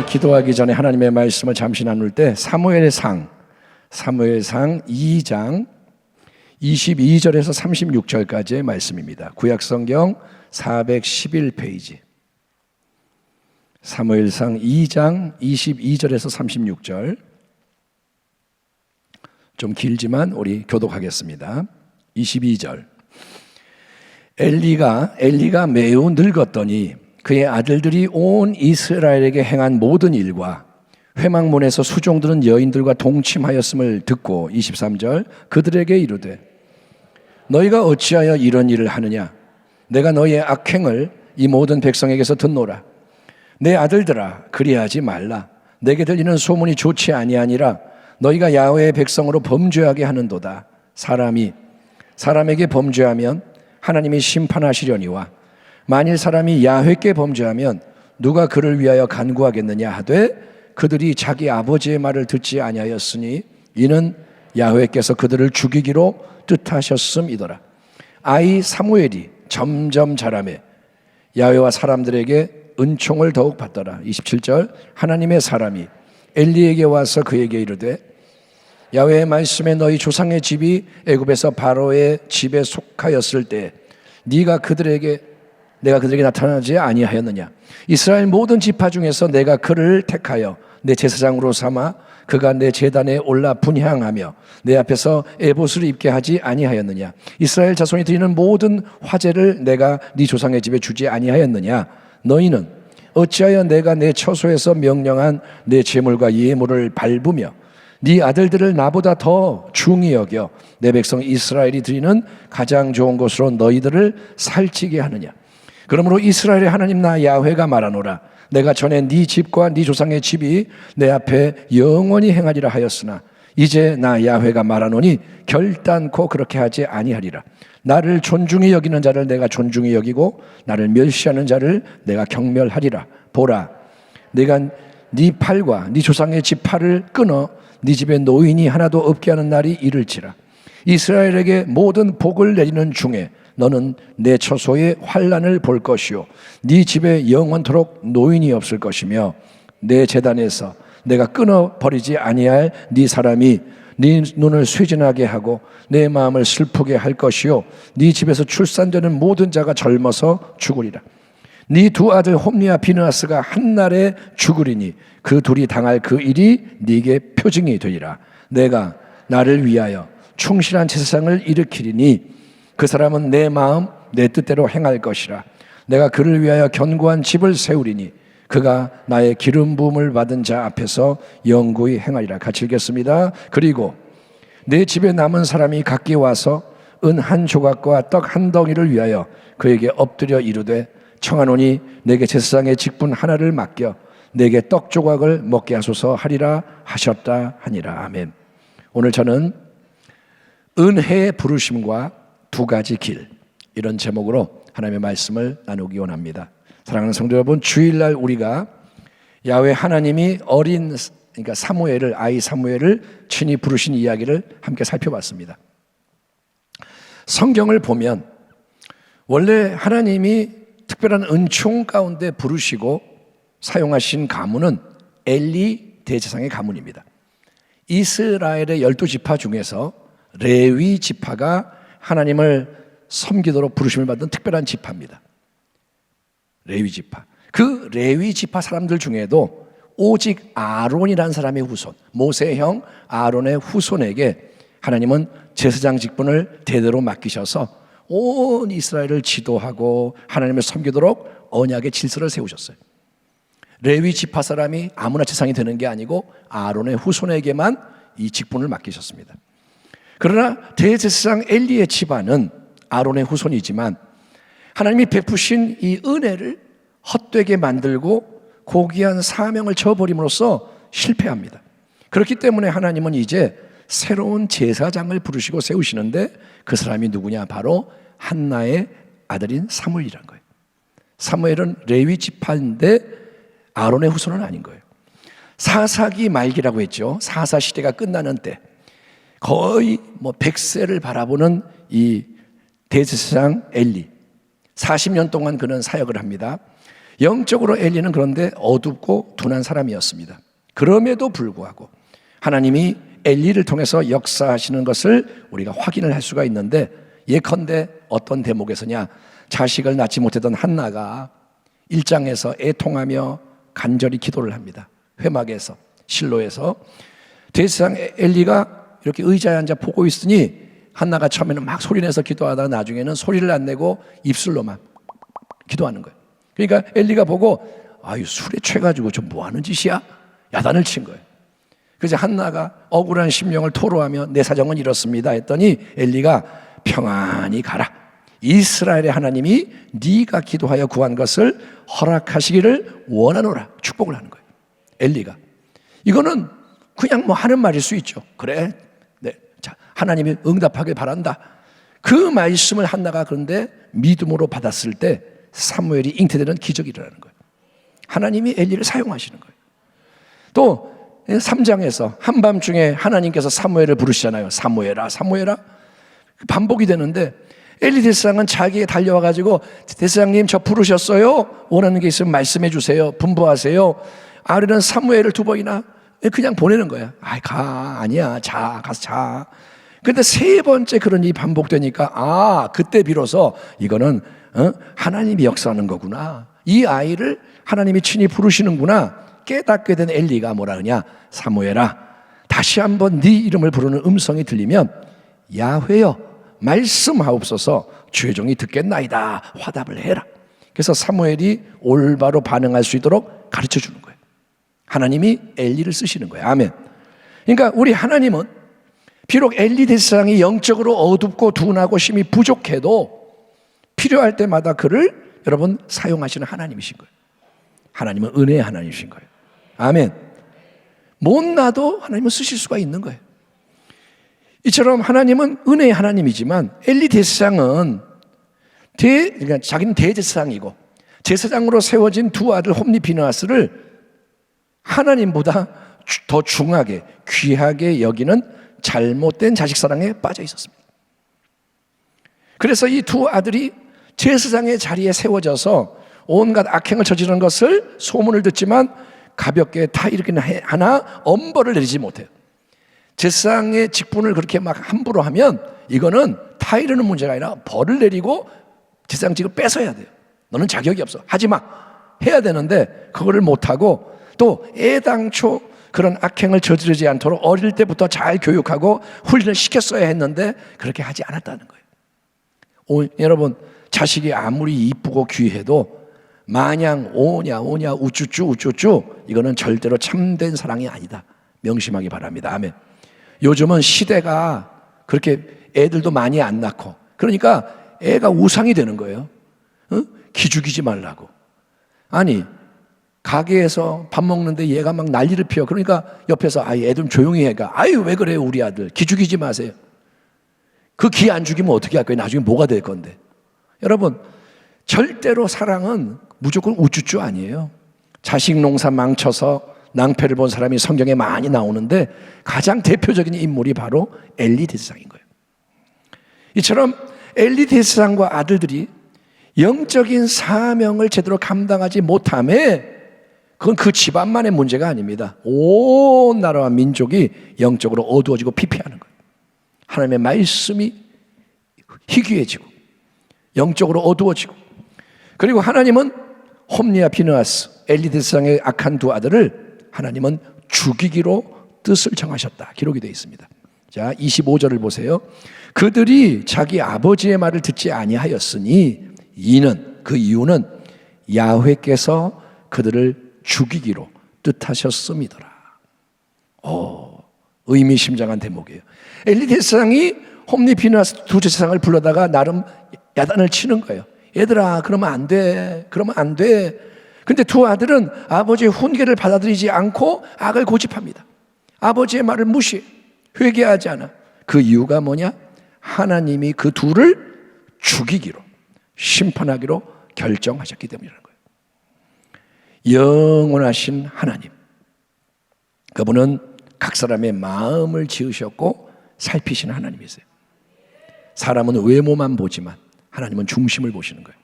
기도하기 전에 하나님의 말씀을 잠시 나눌 때 사무엘상 2장 22절에서 36절까지의 말씀입니다. 구약성경 411페이지 사무엘상 2장 22절에서 36절, 좀 길지만 우리 교독하겠습니다. 22절. 엘리가 매우 늙었더니 그의 아들들이 온 이스라엘에게 행한 모든 일과 회막문에서 수종들은 여인들과 동침하였음을 듣고 23절 그들에게 이르되 너희가 어찌하여 이런 일을 하느냐? 내가 너희의 악행을 이 모든 백성에게서 듣노라. 내 아들들아, 그리하지 말라. 내게 들리는 소문이 좋지 아니하니라. 너희가 야훼의 백성으로 범죄하게 하는도다. 사람이 사람에게 범죄하면 하나님이 심판하시려니와 만일 사람이 야훼께 범죄하면 누가 그를 위하여 간구하겠느냐 하되 그들이 자기 아버지의 말을 듣지 아니하였으니 이는 야훼께서 그들을 죽이기로 뜻하셨음이더라. 아이 사무엘이 점점 자라매 야훼와 사람들에게 은총을 더욱 받더라. 27절. 하나님의 사람이 엘리에게 와서 그에게 이르되 야훼의 말씀에 너희 조상의 집이 애굽에서 바로의 집에 속하였을 때 내가 그들에게 나타나지 아니하였느냐? 이스라엘 모든 지파 중에서 내가 그를 택하여 내 제사장으로 삼아 그가 내 제단에 올라 분향하며 내 앞에서 에봇을 입게 하지 아니하였느냐? 이스라엘 자손이 드리는 모든 화제를 내가 네 조상의 집에 주지 아니하였느냐? 너희는 어찌하여 내가 내 처소에서 명령한 내 제물과 예물을 밟으며 네 아들들을 나보다 더 중히 여겨 내 백성 이스라엘이 드리는 가장 좋은 것으로 너희들을 살찌게 하느냐? 그러므로 이스라엘의 하나님 나 야훼가 말하노라. 내가 전에 네 집과 네 조상의 집이 내 앞에 영원히 행하리라 하였으나 이제 나 야훼가 말하노니 결단코 그렇게 하지 아니하리라. 나를 존중히 여기는 자를 내가 존중히 여기고 나를 멸시하는 자를 내가 경멸하리라. 보라, 내가 네 팔과 네 조상의 집 팔을 끊어 네 집에 노인이 하나도 없게 하는 날이 이를지라. 이스라엘에게 모든 복을 내리는 중에 너는 내 처소의 환난을 볼 것이요 네 집에 영원토록 노인이 없을 것이며 내 제단에서 내가 끊어버리지 아니할 네 사람이 네 눈을 쇠진하게 하고 내 마음을 슬프게 할 것이요 네 집에서 출산되는 모든 자가 젊어서 죽으리라. 네 두 아들 홈리와 비느하스가 한날에 죽으리니 그 둘이 당할 그 일이 네게 표징이 되리라. 내가 나를 위하여 충실한 제사장을 일으키리니 그 사람은 내 마음 내 뜻대로 행할 것이라. 내가 그를 위하여 견고한 집을 세우리니 그가 나의 기름 부음을 받은 자 앞에서 영구히 행하리라. 같이 읽겠습니다. 그리고 내 집에 남은 사람이 각기 와서 은 한 조각과 떡 한 덩이를 위하여 그에게 엎드려 이르되 청하노니 내게 제사장의 직분 하나를 맡겨 내게 떡 조각을 먹게 하소서 하리라 하셨다 하니라. 아멘. 오늘 저는 은혜의 부르심과 두 가지 길, 이런 제목으로 하나님의 말씀을 나누기 원합니다. 사랑하는 성도 여러분, 주일날 우리가 야훼 하나님이 그러니까 아이 사무엘을 친히 부르신 이야기를 함께 살펴봤습니다. 성경을 보면 원래 하나님이 특별한 은총 가운데 부르시고 사용하신 가문은 엘리 대제사장의 가문입니다. 이스라엘의 12지파 중에서 레위 지파가 하나님을 섬기도록 부르심을 받은 특별한 지파입니다. 레위 지파. 그 레위 지파 사람들 중에도 오직 아론이라는 사람의 후손, 모세형 아론의 후손에게 하나님은 제사장 직분을 대대로 맡기셔서 온 이스라엘을 지도하고 하나님을 섬기도록 언약의 질서를 세우셨어요. 레위 지파 사람이 아무나 제사장이 되는 게 아니고 아론의 후손에게만 이 직분을 맡기셨습니다. 그러나 대제사장 엘리의 집안은 아론의 후손이지만 하나님이 베푸신 이 은혜를 헛되게 만들고 고귀한 사명을 저버림으로써 실패합니다. 그렇기 때문에 하나님은 이제 새로운 제사장을 부르시고 세우시는데 그 사람이 누구냐? 바로 한나의 아들인 사무엘이란 거예요. 사무엘은 레위 지파인데 아론의 후손은 아닌 거예요. 사사기 말기라고 했죠. 사사 시대가 끝나는 때 거의 100세를 바라보는 이 대제사장 엘리, 40년 동안 그는 사역을 합니다. 영적으로 엘리는 그런데 어둡고 둔한 사람이었습니다. 그럼에도 불구하고 하나님이 엘리를 통해서 역사하시는 것을 우리가 확인을 할 수가 있는데, 예컨대 어떤 대목에서냐, 자식을 낳지 못했던 한나가 1장에서 애통하며 간절히 기도를 합니다. 회막에서, 실로에서 대제사장 엘리가 이렇게 의자에 앉아 보고 있으니 한나가 처음에는 막 소리내서 기도하다가 나중에는 소리를 안 내고 입술로만 기도하는 거예요. 그러니까 엘리가 보고, 아유, 술에 취해가지고 저 뭐 하는 짓이야? 야단을 친 거예요. 그래서 한나가 억울한 심령을 토로하며 내 사정은 이렇습니다 했더니 엘리가 평안히 가라. 이스라엘의 하나님이 네가 기도하여 구한 것을 허락하시기를 원하노라. 축복을 하는 거예요. 엘리가. 이거는 그냥 뭐 하는 말일 수 있죠. 그래, 네, 자, 하나님이 응답하길 바란다. 그 말씀을 한나가 그런데 믿음으로 받았을 때 사무엘이 잉태되는 기적이 일어나는 거예요. 하나님이 엘리를 사용하시는 거예요. 또 3장에서 한밤중에 하나님께서 사무엘을 부르시잖아요. 사무엘아, 사무엘아. 반복이 되는데 엘리 대제사장은 자기에 달려와가지고, 대제사장님 저 부르셨어요? 원하는 게 있으면 말씀해 주세요. 분부하세요. 아르는 사무엘을 2번이나 그냥 보내는 거야. 아이, 가, 아니야, 자, 가서 자. 근데 3번째 그런 일이 반복되니까, 그때 비로소 이거는 하나님이 역사하는 거구나. 이 아이를 하나님이 친히 부르시는구나 깨닫게 된 엘리가 뭐라 하냐, 사무엘아, 다시 한번 네 이름을 부르는 음성이 들리면 야훼여 말씀하옵소서, 주의 종이 듣겠나이다 화답을 해라. 그래서 사무엘이 올바로 반응할 수 있도록 가르쳐 주는 거예요. 하나님이 엘리를 쓰시는 거예요. 아멘. 그러니까 우리 하나님은 비록 엘리 대제사장이 영적으로 어둡고 둔하고 힘이 부족해도 필요할 때마다 그를 여러분 사용하시는 하나님이신 거예요. 하나님은 은혜의 하나님이신 거예요. 아멘. 못나도 하나님은 쓰실 수가 있는 거예요. 이처럼 하나님은 은혜의 하나님이지만 엘리 대제사장은 그러니까 자기는 대제사장이고 제사장으로 세워진 2 아들 홈리 비느하스를 하나님보다 더 중하게 귀하게 여기는 잘못된 자식사랑에 빠져 있었습니다. 그래서 이 2 아들이 제사장의 자리에 세워져서 온갖 악행을 저지르는 것을 소문을 듣지만 가볍게 다 일으키는 하나 엄벌을 내리지 못해요. 제사장의 직분을 그렇게 막 함부로 하면 이거는 타이르는 문제가 아니라 벌을 내리고 제사장직을 뺏어야 돼요. 너는 자격이 없어, 하지마 해야 되는데 그거를 못하고, 또 애당초 그런 악행을 저지르지 않도록 어릴 때부터 잘 교육하고 훈련을 시켰어야 했는데 그렇게 하지 않았다는 거예요. 여러분, 자식이 아무리 이쁘고 귀해도 마냥 오냐 우쭈쭈 이거는 절대로 참된 사랑이 아니다. 명심하기 바랍니다. 아멘. 요즘은 시대가 그렇게 애들도 많이 안 낳고 그러니까 애가 우상이 되는 거예요. 기죽이지 말라고. 아니, 가게에서 밥 먹는데 얘가 막 난리를 피워. 그러니까 옆에서 애들 좀 조용히 해가. 아유, 왜 그래요 우리 아들. 기죽이지 마세요. 그 기 안 죽이면 어떻게 할 거예요? 나중에 뭐가 될 건데. 여러분, 절대로 사랑은 무조건 우쭈쭈 아니에요. 자식 농사 망쳐서 낭패를 본 사람이 성경에 많이 나오는데 가장 대표적인 인물이 바로 엘리 대제사장인 거예요. 이처럼 엘리 대제사장과 아들들이 영적인 사명을 제대로 감당하지 못함에 그건 그 집안만의 문제가 아닙니다. 온 나라와 민족이 영적으로 어두워지고 피폐하는 거예요. 하나님의 말씀이 희귀해지고 영적으로 어두워지고, 그리고 하나님은 홈리와 비느하스 엘리 대제사장의 악한 2 아들을 하나님은 죽이기로 뜻을 정하셨다. 기록이 되어 있습니다. 자, 25절을 보세요. 그들이 자기 아버지의 말을 듣지 아니하였으니 그 이유는 야훼께서 그들을 죽이기로 뜻하셨음이더라. 의미심장한 대목이에요. 엘리 대제사장이 홈리 비느하스 2 제사장을 불러다가 나름 야단을 치는 거예요. 얘들아, 그러면 안 돼. 그러면 안 돼. 근데 2 아들은 아버지의 훈계를 받아들이지 않고 악을 고집합니다. 아버지의 말을 무시해. 회개하지 않아. 그 이유가 뭐냐? 하나님이 그 2를 죽이기로, 심판하기로 결정하셨기 때문이라는 거예요. 영원하신 하나님, 그분은 각 사람의 마음을 지으셨고 살피시는 하나님이세요. 사람은 외모만 보지만 하나님은 중심을 보시는 거예요.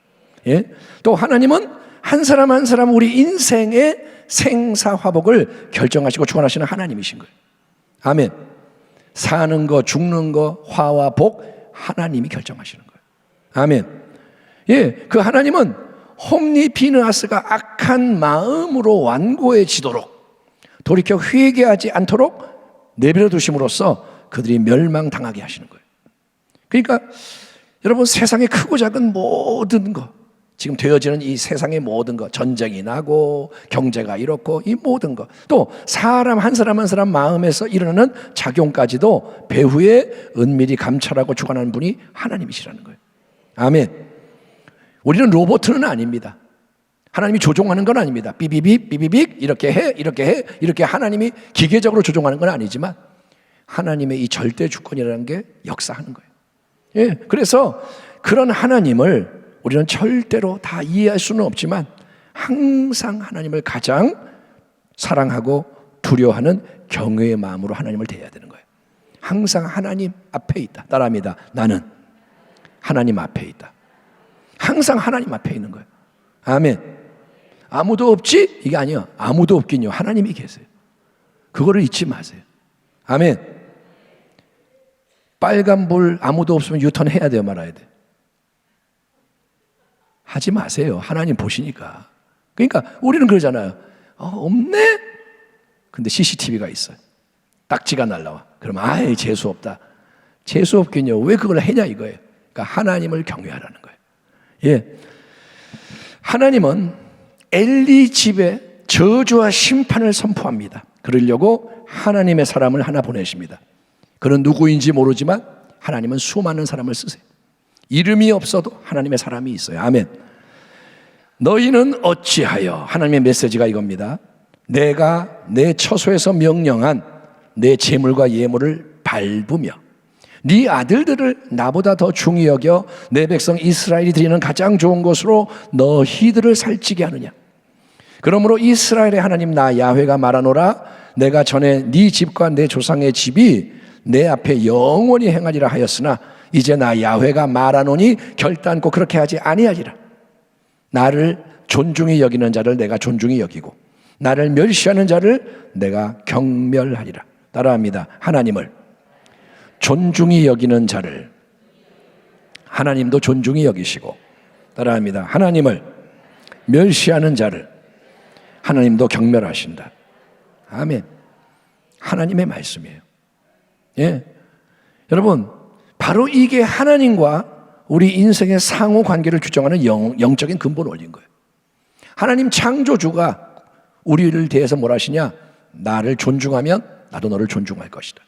예? 또 하나님은 한 사람 한 사람 우리 인생의 생사화복을 결정하시고 주관하시는 하나님이신 거예요. 아멘. 사는 거 죽는 거 화와 복 하나님이 결정하시는 거예요. 아멘. 예, 그 하나님은 홈리 비느하스가 악한 마음으로 완고해지도록 돌이켜 회개하지 않도록 내버려 두심으로써 그들이 멸망당하게 하시는 거예요. 그러니까 여러분, 세상의 크고 작은 모든 거, 지금 되어지는 이 세상의 모든 것, 전쟁이 나고 경제가 이렇고 이 모든 것, 또 사람 한 사람 한 사람 마음에서 일어나는 작용까지도 배후에 은밀히 감찰하고 주관하는 분이 하나님이시라는 거예요. 아멘. 우리는 로봇은 아닙니다. 하나님이 조종하는 건 아닙니다. 삐비빅 삐비빅 이렇게 해 이렇게 하나님이 기계적으로 조종하는 건 아니지만 하나님의 이 절대 주권이라는 게 역사하는 거예요. 예, 그래서 그런 하나님을 우리는 절대로 다 이해할 수는 없지만 항상 하나님을 가장 사랑하고 두려워하는 경외의 마음으로 하나님을 대해야 되는 거예요. 항상 하나님 앞에 있다. 따라합니다. 나는 하나님 앞에 있다. 항상 하나님 앞에 있는 거예요. 아멘. 아무도 없지? 이게 아니요. 아무도 없긴요. 하나님이 계세요. 그거를 잊지 마세요. 아멘. 빨간불 아무도 없으면 유턴해야 돼요, 말아야 돼요? 하지 마세요. 하나님 보시니까. 그러니까 우리는 그러잖아요. 없네? 근데 CCTV가 있어요. 딱지가 날라와. 그러면 아이 재수 없다. 재수 없긴요. 왜 그걸 하냐 이거예요. 그러니까 하나님을 경외하라는 거예요. 예. 하나님은 엘리 집에 저주와 심판을 선포합니다. 그러려고 하나님의 사람을 하나 보내십니다. 그는 누구인지 모르지만 하나님은 수많은 사람을 쓰세요. 이름이 없어도 하나님의 사람이 있어요. 아멘. 너희는 어찌하여, 하나님의 메시지가 이겁니다. 내가 내 처소에서 명령한 내 재물과 예물을 밟으며 네 아들들을 나보다 더 중히 여겨 내 백성 이스라엘이 드리는 가장 좋은 것으로 너희들을 살찌게 하느냐. 그러므로 이스라엘의 하나님 나 야훼가 말하노라. 내가 전에 네 집과 내 조상의 집이 내 앞에 영원히 행하리라 하였으나 이제 나 야훼가 말하노니 결단코 그렇게 하지 아니하리라. 나를 존중히 여기는 자를 내가 존중히 여기고 나를 멸시하는 자를 내가 경멸하리라. 따라합니다. 하나님을 존중히 여기는 자를 하나님도 존중히 여기시고, 따라합니다. 하나님을 멸시하는 자를 하나님도 경멸하신다. 아멘. 하나님의 말씀이에요. 예, 여러분, 바로 이게 하나님과 우리 인생의 상호 관계를 규정하는 영적인 근본 원리인 거예요. 하나님 창조주가 우리를 대해서 뭘 하시냐? 나를 존중하면 나도 너를 존중할 것이다.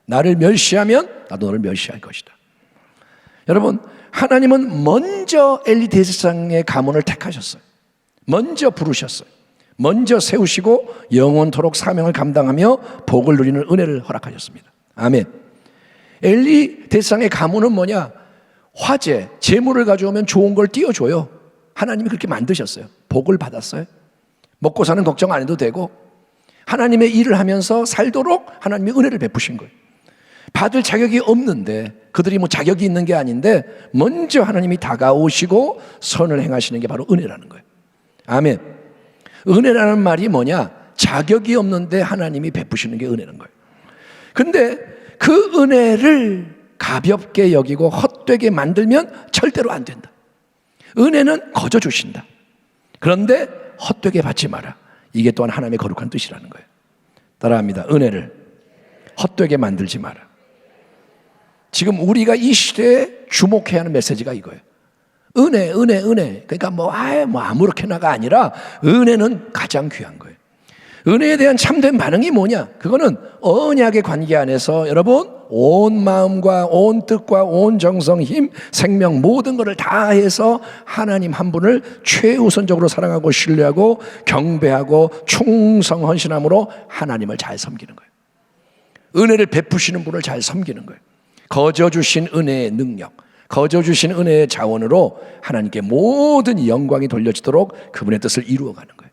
나를 멸시하면 나도 너를 멸시할 것이다. 여러분, 하나님은 먼저 엘리 대제사장의 가문을 택하셨어요. 먼저 부르셨어요. 먼저 세우시고 영원토록 사명을 감당하며 복을 누리는 은혜를 허락하셨습니다. 아멘. 엘리 대제사장의 가문은 뭐냐? 화재, 재물을 가져오면 좋은 걸 띄워줘요. 하나님이 그렇게 만드셨어요. 복을 받았어요. 먹고 사는 걱정 안 해도 되고 하나님의 일을 하면서 살도록 하나님이 은혜를 베푸신 거예요. 받을 자격이 없는데, 그들이 뭐 자격이 있는 게 아닌데 먼저 하나님이 다가오시고 선을 행하시는 게 바로 은혜라는 거예요. 아멘. 은혜라는 말이 뭐냐? 자격이 없는데 하나님이 베푸시는 게 은혜는 거예요. 근데 그 은혜를 가볍게 여기고 헛되게 만들면 절대로 안 된다. 은혜는 거저 주신다. 그런데 헛되게 받지 마라. 이게 또한 하나님의 거룩한 뜻이라는 거예요. 따라합니다. 은혜를 헛되게 만들지 마라. 지금 우리가 이 시대에 주목해야 하는 메시지가 이거예요. 은혜. 그러니까 아무렇게나가 아니라 은혜는 가장 귀한 거예요. 은혜에 대한 참된 반응이 뭐냐? 그거는 언약의 관계 안에서 여러분 온 마음과 온 뜻과 온 정성, 힘, 생명 모든 것을 다해서 하나님 한 분을 최우선적으로 사랑하고 신뢰하고 경배하고 충성 헌신함으로 하나님을 잘 섬기는 거예요. 은혜를 베푸시는 분을 잘 섬기는 거예요. 거저 주신 은혜의 능력, 거저 주신 은혜의 자원으로 하나님께 모든 영광이 돌려지도록 그분의 뜻을 이루어가는 거예요.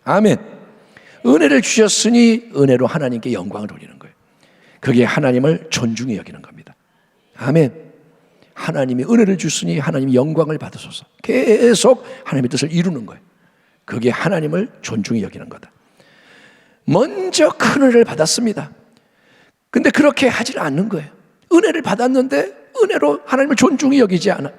아멘. 은혜를 주셨으니 은혜로 하나님께 영광을 돌리는 거예요. 그게 하나님을 존중히 여기는 겁니다. 아멘. 하나님이 은혜를 주시니 하나님이 영광을 받으소서. 계속 하나님의 뜻을 이루는 거예요. 그게 하나님을 존중히 여기는 거다. 먼저 큰 은혜를 받았습니다. 근데 그렇게 하지는 않는 거예요. 은혜를 받았는데 은혜로 하나님을 존중히 여기지 않아.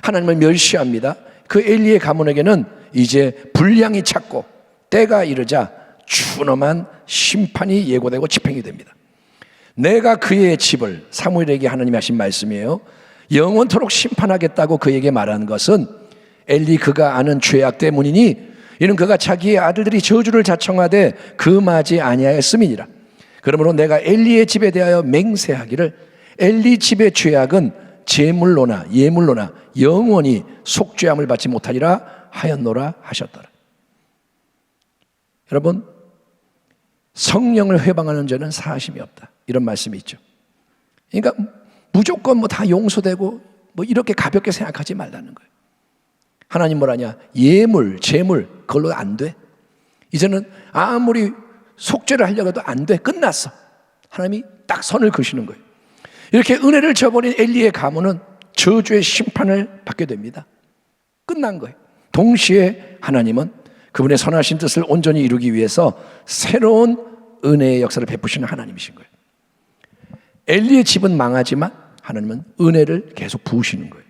하나님을 멸시합니다. 그 엘리의 가문에게는 이제 분량이 찼고 때가 이르자 준엄한 심판이 예고되고 집행이 됩니다. 내가 그의 집을, 사무엘에게 하나님이 하신 말씀이에요. 영원토록 심판하겠다고 그에게 말한 것은 엘리 그가 아는 죄악 때문이니 이는 그가 자기의 아들들이 저주를 자청하되 금하지 아니하였음이니라. 그러므로 내가 엘리의 집에 대하여 맹세하기를 엘리 집의 죄악은 제물로나 예물로나 영원히 속죄함을 받지 못하리라 하였노라 하셨더라. 여러분, 성령을 회방하는 죄는 사하심이 없다, 이런 말씀이 있죠. 그러니까 무조건 뭐 다 용서되고 뭐 이렇게 가볍게 생각하지 말라는 거예요. 하나님 뭐라냐? 예물, 제물 그걸로 안 돼. 이제는 아무리 속죄를 하려고 해도 안 돼. 끝났어. 하나님이 딱 선을 그시는 거예요. 이렇게 은혜를 저버린 엘리의 가문은 저주의 심판을 받게 됩니다. 끝난 거예요. 동시에 하나님은 그분의 선하신 뜻을 온전히 이루기 위해서 새로운 은혜의 역사를 베푸시는 하나님이신 거예요. 엘리의 집은 망하지만 하나님은 은혜를 계속 부으시는 거예요.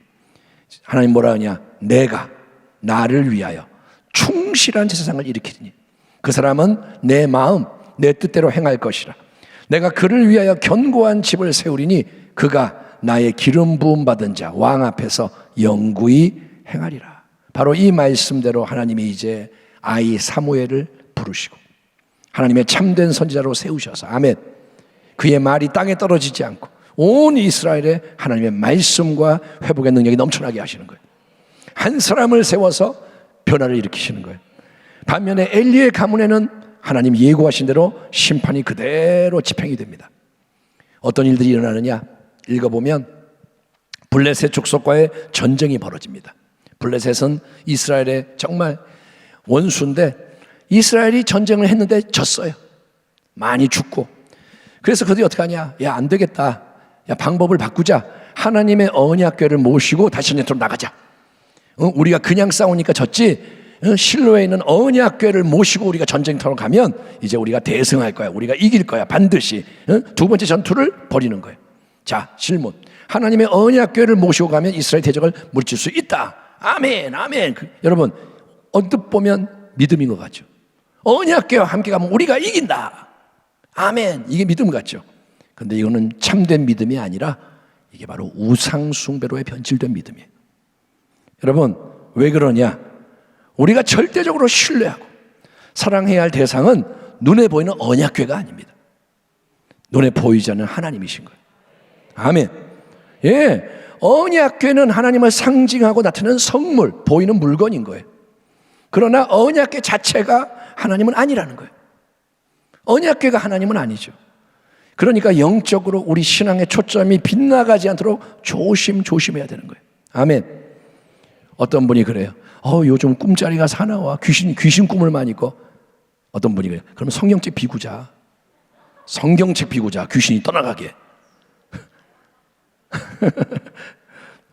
하나님 뭐라 하냐? 내가 나를 위하여 충실한 제사장을 일으키리니 그 사람은 내 마음 내 뜻대로 행할 것이라. 내가 그를 위하여 견고한 집을 세우리니 그가 나의 기름 부음 받은 자 왕 앞에서 영구히 행하리라. 바로 이 말씀대로 하나님이 이제 아이 사무엘을 부르시고 하나님의 참된 선지자로 세우셔서, 아멘, 그의 말이 땅에 떨어지지 않고 온 이스라엘에 하나님의 말씀과 회복의 능력이 넘쳐나게 하시는 거예요. 한 사람을 세워서 변화를 일으키시는 거예요. 반면에 엘리의 가문에는 하나님 예고하신 대로 심판이 그대로 집행이 됩니다. 어떤 일들이 일어나느냐? 읽어보면 블레셋 족속과의 전쟁이 벌어집니다. 블레셋은 이스라엘의 정말 원수인데 이스라엘이 전쟁을 했는데 졌어요. 많이 죽고. 그래서 그들이 어떻게 하냐? 야, 안 되겠다. 야, 방법을 바꾸자. 하나님의 언약궤를 모시고 다시 전쟁터로 나가자. 우리가 그냥 싸우니까 졌지. 실로에 있는 언약궤를 모시고 우리가 전쟁터로 가면 이제 우리가 대승할 거야. 우리가 이길 거야. 반드시. 두 번째 전투를 벌이는 거예요. 자, 질문. 하나님의 언약궤를 모시고 가면 이스라엘 대적을 물칠 수 있다. 아멘, 아멘. 여러분, 언뜻 보면 믿음인 것 같죠. 언약궤와 함께 가면 우리가 이긴다. 아멘. 이게 믿음 같죠. 근데 이거는 참된 믿음이 아니라 이게 바로 우상숭배로의 변질된 믿음이에요. 여러분, 왜 그러냐? 우리가 절대적으로 신뢰하고 사랑해야 할 대상은 눈에 보이는 언약궤가 아닙니다. 눈에 보이지 않는 하나님이신 거예요. 아멘. 예, 언약궤는 하나님을 상징하고 나타내는 성물, 보이는 물건인 거예요. 그러나 언약궤 자체가 하나님은 아니라는 거예요. 언약궤가 하나님은 아니죠. 그러니까 영적으로 우리 신앙의 초점이 빗나가지 않도록 조심해야 되는 거예요. 아멘. 어떤 분이 그래요. 요즘 꿈자리가 사나워. 귀신 꿈을 많이 꿔. 어떤 분이 그래요. 그럼 성경책 비구자. 성경책 비구자. 귀신이 떠나가게.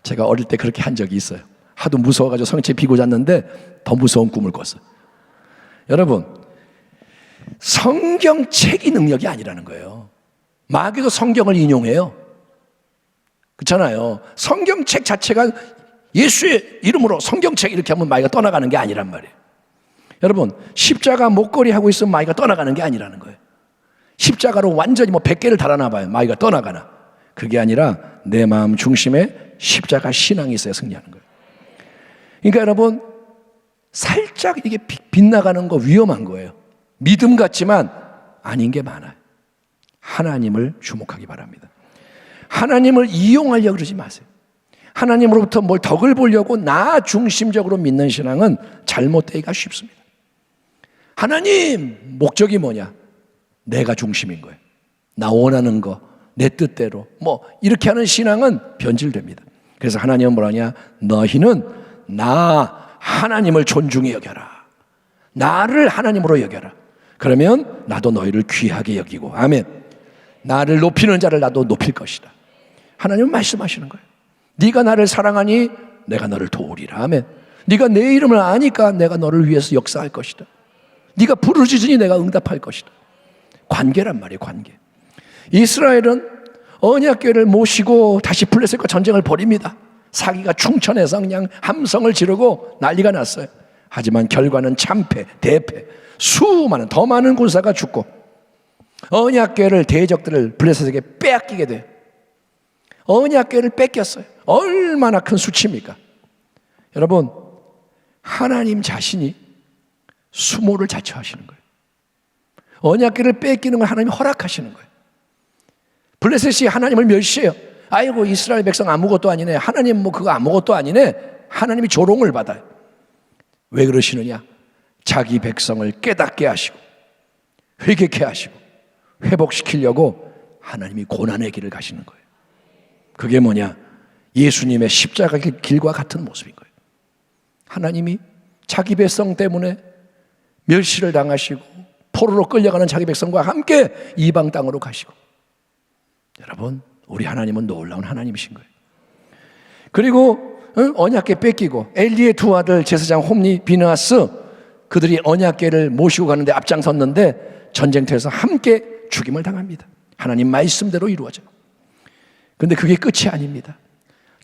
제가 어릴 때 그렇게 한 적이 있어요. 하도 무서워가지고 성경책 비고 잤는데 더 무서운 꿈을 꿨어요. 여러분, 성경책이 능력이 아니라는 거예요. 마귀도 성경을 인용해요. 그렇잖아요. 성경책 자체가 예수의 이름으로 성경책 이렇게 하면 마귀가 떠나가는 게 아니란 말이에요. 여러분, 십자가 목걸이 하고 있으면 마귀가 떠나가는 게 아니라는 거예요. 십자가로 완전히 100개를 달아나봐요. 마귀가 떠나가나. 그게 아니라 내 마음 중심에 십자가 신앙이 있어야 승리하는 거예요. 그러니까 여러분, 살짝 이게 빗나가는 거 위험한 거예요. 믿음 같지만 아닌 게 많아요. 하나님을 주목하기 바랍니다. 하나님을 이용하려고 그러지 마세요. 하나님으로부터 뭘 덕을 보려고 나 중심적으로 믿는 신앙은 잘못되기가 쉽습니다. 하나님 목적이 뭐냐? 내가 중심인 거예요. 나 원하는 거, 내 뜻대로 이렇게 하는 신앙은 변질됩니다. 그래서 하나님은 뭐라냐? 너희는 나 하나님을 존중히 여겨라. 나를 하나님으로 여겨라. 그러면 나도 너희를 귀하게 여기고, 아멘, 나를 높이는 자를 나도 높일 것이다. 하나님은 말씀하시는 거예요. 네가 나를 사랑하니 내가 너를 도우리라. 아멘. 네가 내 이름을 아니까 내가 너를 위해서 역사할 것이다. 네가 부르짖으니 내가 응답할 것이다. 관계란 말이에요, 관계. 이스라엘은 언약궤를 모시고 다시 블레셋과 전쟁을 벌입니다. 사기가 충천해서 그냥 함성을 지르고 난리가 났어요. 하지만 결과는 참패, 대패, 수많은 더 많은 군사가 죽고 언약궤를, 대적들을 블레셋에게 빼앗기게 돼요. 언약궤를 뺏겼어요. 얼마나 큰 수치입니까? 여러분, 하나님 자신이 수모를 자처하시는 거예요. 언약궤를 뺏기는 걸 하나님이 허락하시는 거예요. 블레셋이 하나님을 멸시해요. 아이고, 이스라엘 백성 아무것도 아니네. 하나님 뭐 그거 아무것도 아니네. 하나님이 조롱을 받아요. 왜 그러시느냐? 자기 백성을 깨닫게 하시고 회개케 하시고 회복시키려고 하나님이 고난의 길을 가시는 거예요. 그게 뭐냐? 예수님의 십자가 길과 같은 모습인 거예요. 하나님이 자기 백성 때문에 멸시를 당하시고 포로로 끌려가는 자기 백성과 함께 이방 땅으로 가시고, 여러분, 우리 하나님은 놀라운 하나님이신 거예요. 그리고 언약궤 뺏기고 엘리의 두 아들 제사장 홈니, 비느하스, 그들이 언약궤를 모시고 가는데 앞장섰는데 전쟁터에서 함께 죽임을 당합니다. 하나님 말씀대로 이루어져요. 그런데 그게 끝이 아닙니다.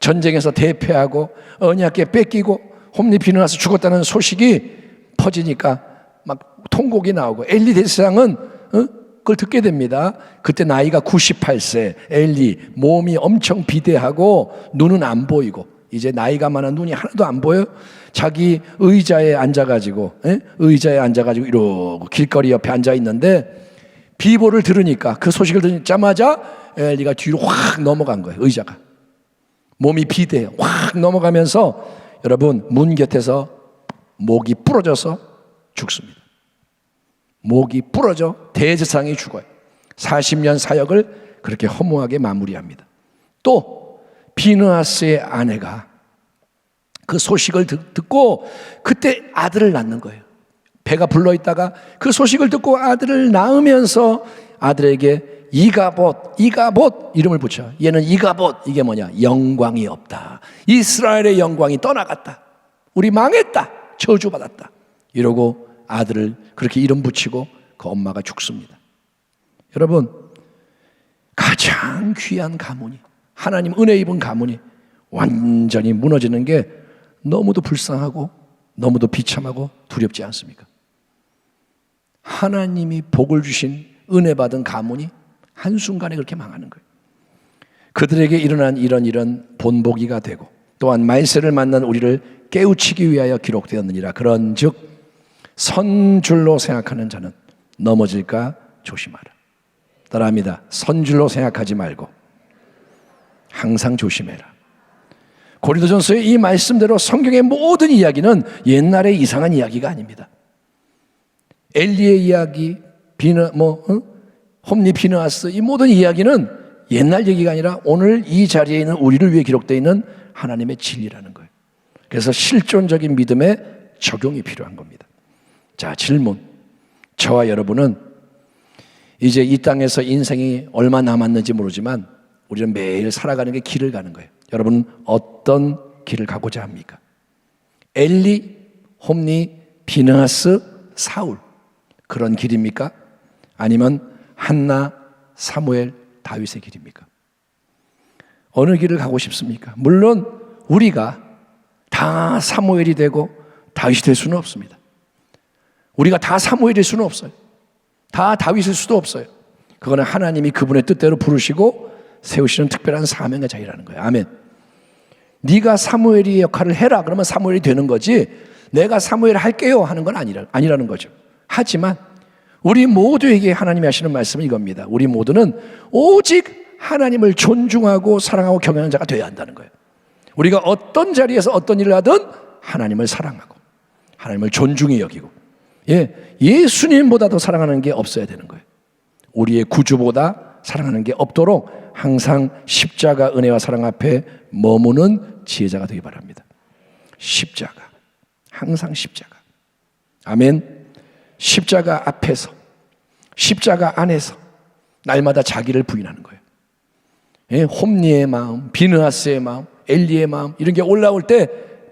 전쟁에서 대패하고 언약궤 뺏기고 홈니, 비느하스 죽었다는 소식이 퍼지니까 막 통곡이 나오고 엘리 제사장은 그걸 듣게 됩니다. 그때 나이가 98세, 엘리 몸이 엄청 비대하고 눈은 안 보이고 이제 나이가 많아 눈이 하나도 안 보여요. 자기 의자에 앉아가지고 이러고 길거리 옆에 앉아 있는데 비보를 들으니까, 그 소식을 듣자마자 엘리가 뒤로 확 넘어간 거예요. 의자가 몸이 비대해요. 확 넘어가면서 여러분 문 곁에서 목이 부러져서 죽습니다. 목이 부러져 대제사장이 죽어요. 40년 사역을 그렇게 허무하게 마무리합니다. 또 비느하스의 아내가 그 소식을 듣고 그때 아들을 낳는 거예요. 배가 불러있다가 그 소식을 듣고 아들을 낳으면서 아들에게 이가봇 이름을 붙여. 얘는 이가봇, 이게 뭐냐? 영광이 없다. 이스라엘의 영광이 떠나갔다. 우리 망했다. 저주받았다. 이러고 아들을 그렇게 이름 붙이고 그 엄마가 죽습니다. 여러분, 가장 귀한 가문이, 하나님 은혜 입은 가문이 완전히 무너지는 게 너무도 불쌍하고 너무도 비참하고 두렵지 않습니까? 하나님이 복을 주신 은혜 받은 가문이 한순간에 그렇게 망하는 거예요. 그들에게 일어난 이런 본보기가 되고 또한 말세를 만난 우리를 깨우치기 위하여 기록되었느니라. 그런즉 선줄로 생각하는 자는 넘어질까 조심하라. 따라합니다. 선줄로 생각하지 말고 항상 조심해라. 고린도전서의 이 말씀대로 성경의 모든 이야기는 옛날의 이상한 이야기가 아닙니다. 엘리의 이야기, 홈니, 비느하스, 이 모든 이야기는 옛날 얘기가 아니라 오늘 이 자리에 있는 우리를 위해 기록되어 있는 하나님의 진리라는 거예요. 그래서 실존적인 믿음의 적용이 필요한 겁니다. 자, 질문. 저와 여러분은 이제 이 땅에서 인생이 얼마 남았는지 모르지만 우리는 매일 살아가는 게 길을 가는 거예요. 여러분은 어떤 길을 가고자 합니까? 엘리, 홈니, 비느하스, 사울, 그런 길입니까? 아니면 한나, 사무엘, 다윗의 길입니까? 어느 길을 가고 싶습니까? 물론 우리가 다 사무엘이 되고 다윗이 될 수는 없습니다. 우리가 다 사무엘일 수는 없어요. 다 다윗일 수도 없어요. 그거는 하나님이 그분의 뜻대로 부르시고 세우시는 특별한 사명의 자리라는 거예요. 아멘. 네가 사무엘의 역할을 해라. 그러면 사무엘이 되는 거지, 내가 사무엘 할게요 하는 건 아니라는 거죠. 하지만 우리 모두에게 하나님이 하시는 말씀은 이겁니다. 우리 모두는 오직 하나님을 존중하고 사랑하고 경외하는 자가 되어야 한다는 거예요. 우리가 어떤 자리에서 어떤 일을 하든 하나님을 사랑하고 하나님을 존중히 여기고, 예수님보다 더 사랑하는 게 없어야 되는 거예요. 우리의 구주보다 사랑하는 게 없도록 항상 십자가 은혜와 사랑 앞에 머무는 지혜자가 되기 바랍니다. 십자가, 항상 십자가. 아멘. 십자가 앞에서, 십자가 안에서 날마다 자기를 부인하는 거예요. 홈니의 마음, 비느하스의 마음, 엘리의 마음 이런 게 올라올 때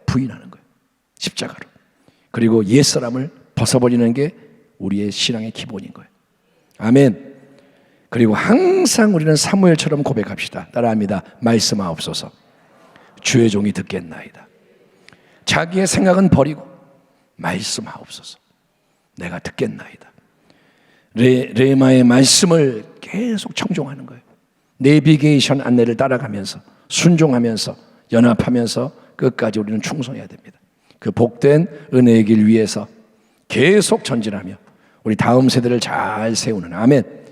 부인하는 거예요. 십자가로. 그리고 옛사람을 벗어버리는 게 우리의 신앙의 기본인 거예요. 아멘. 그리고 항상 우리는 사무엘처럼 고백합시다. 따라합니다. 말씀하옵소서. 주의 종이 듣겠나이다. 자기의 생각은 버리고 말씀하옵소서. 내가 듣겠나이다. 레마의 말씀을 계속 청종하는 거예요. 내비게이션 안내를 따라가면서 순종하면서 연합하면서 끝까지 우리는 충성해야 됩니다. 그 복된 은혜의 길 위에서 계속 전진하며 우리 다음 세대를 잘 세우는 아멘.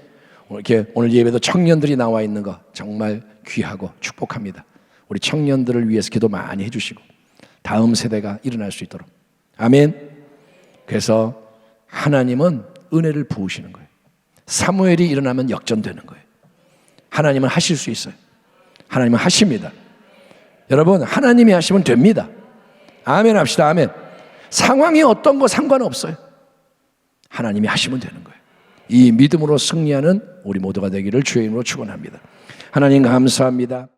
이렇게 오늘 예배도 청년들이 나와 있는 거 정말 귀하고 축복합니다. 우리 청년들을 위해서 기도 많이 해주시고 다음 세대가 일어날 수 있도록 아멘. 그래서 하나님은 은혜를 부으시는 거예요. 사무엘이 일어나면 역전되는 거예요. 하나님은 하실 수 있어요. 하나님은 하십니다. 여러분 하나님이 하시면 됩니다. 아멘 합시다. 아멘. 상황이 어떤 거 상관없어요. 하나님이 하시면 되는 거예요. 이 믿음으로 승리하는 우리 모두가 되기를 주의 이름으로 축원합니다. 하나님 감사합니다.